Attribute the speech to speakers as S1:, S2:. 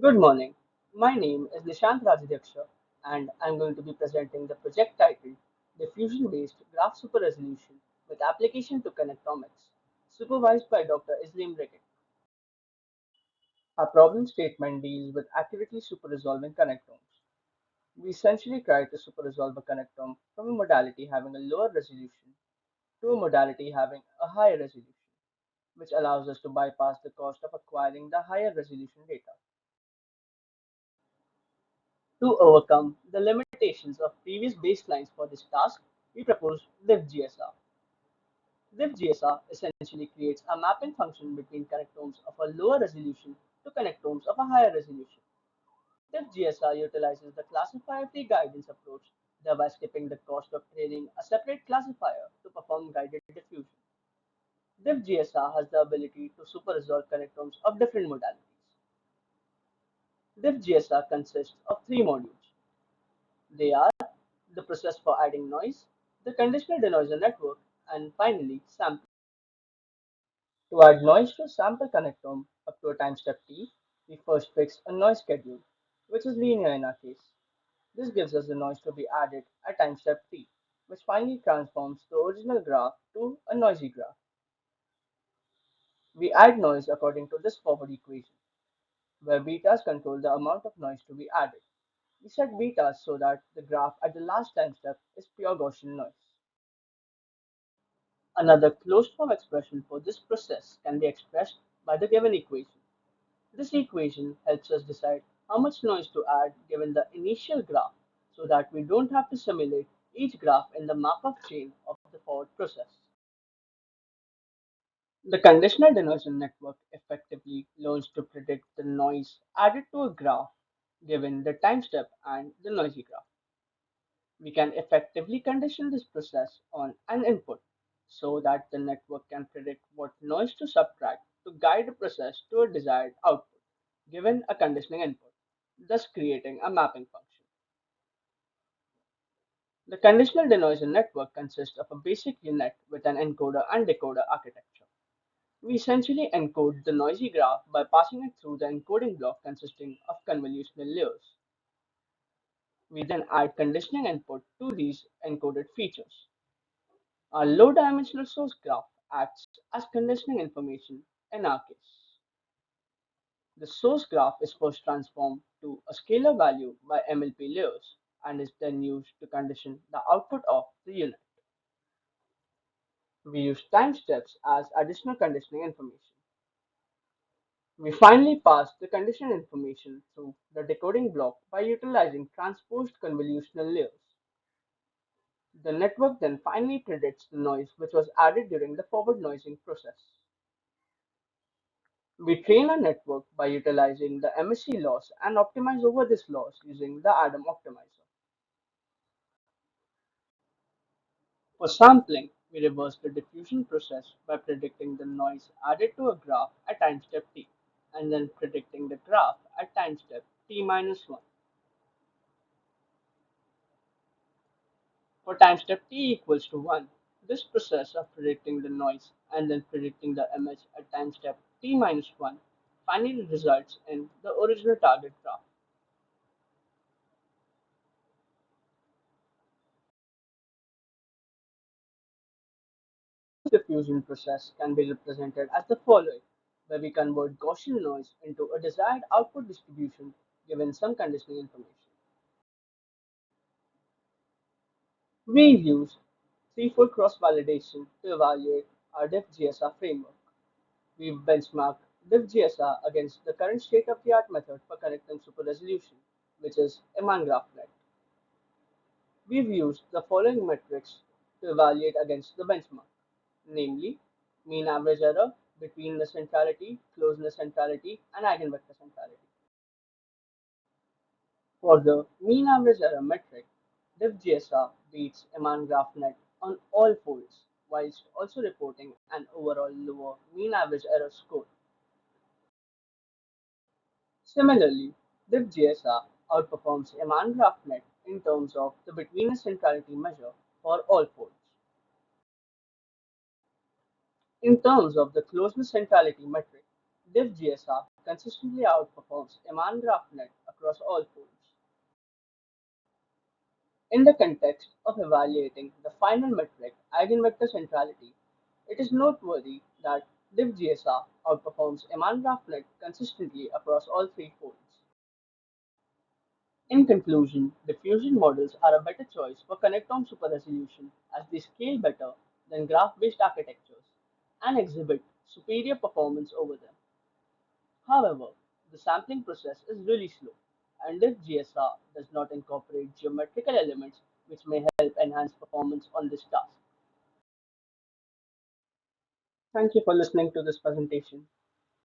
S1: Good morning. My name is Nishant Rajadhyaksha, and I'm going to be presenting the project titled Diffusion-Based Graph Super Resolution with Application to Connectomics, supervised by Dr. Islim Rickett. Our problem statement deals with accurately super-resolving connectomes. We essentially try to super-resolve a connectome from a modality having a lower resolution to a modality having a higher resolution, which allows us to bypass the cost of acquiring the higher resolution data. To overcome the limitations of previous baselines for this task, we propose Diffusion-GSR. Diffusion-GSR essentially creates a mapping function between connectomes of a lower resolution to connectomes of a higher resolution. Diffusion-GSR utilizes the classifier-free guidance approach, thereby skipping the cost of training a separate classifier to perform guided diffusion. Diffusion-GSR has the ability to super-resolve connectomes of different modalities. Diffusion-GSR consists of three modules. They are the process for adding noise, the conditional denoiser network, and finally sampling. To add noise to a sample connectome up to a time step t, we first fix a noise schedule, which is linear in our case. This gives us the noise to be added at time step t, which finally transforms the original graph to a noisy graph. We add noise according to this forward equation, where betas control the amount of noise to be added. We set betas so that the graph at the last time step is pure Gaussian noise. Another closed-form expression for this process can be expressed by the given equation. This equation helps us decide how much noise to add given the initial graph so that we don't have to simulate each graph in the markup chain of the forward process. The conditional denoising network effectively learns to predict the noise added to a graph given the time step and the noisy graph. We can effectively condition this process on an input so that the network can predict what noise to subtract to guide the process to a desired output given a conditioning input, thus creating a mapping function. The conditional denoiser network consists of a basic unit with an encoder and decoder architecture. We essentially encode the noisy graph by passing it through the encoding block consisting of convolutional layers. We then add conditioning input to these encoded features. A low-dimensional source graph acts as conditioning information in our case. The source graph is first transformed to a scalar value by MLP layers and is then used to condition the output of the unit. We use time steps as additional conditioning information. We finally pass the condition information through the decoding block by utilizing transposed convolutional layers. The network then finally predicts the noise which was added during the forward noising process. We train a network by utilizing the MSE loss and optimize over this loss using the Adam optimizer. For sampling, we reverse the diffusion process by predicting the noise added to a graph at time step t, and then predicting the graph at time step t minus 1. For time step t equals to 1, this process of predicting the noise and then predicting the image at time step t minus 1 finally results in the original target graph. This diffusion process can be represented as the following, where we convert Gaussian noise into a desired output distribution given some conditioning information. We use threefold cross-validation to evaluate our Diff-GSR framework. We benchmark Diff-GSR against the current state-of-the-art method for connecting super resolution, which is Eman-GraphNet. We've used the following metrics to evaluate against the benchmark, namely mean average error, betweenness centrality, closeness centrality, and eigenvector centrality. For the mean average error metric, Diff-GSR beats Eman GraphNet on all folds, whilst also reporting an overall lower mean average error score. Similarly, Diff-GSR outperforms Eman GraphNet in terms of the betweenness centrality measure for all folds. In terms of the closeness centrality metric, Diff-GSR consistently outperforms Eman GraphNet across all folds. In the context of evaluating the final metric, eigenvector centrality, it is noteworthy that Diff-GSR outperforms Eman GraphNet consistently across all three folds. In conclusion, diffusion models are a better choice for connectome super-resolution as they scale better than graph-based architectures and exhibit superior performance over them. However, the sampling process is really slow, and if GSR does not incorporate geometrical elements which may help enhance performance on this task. Thank you for listening to this presentation.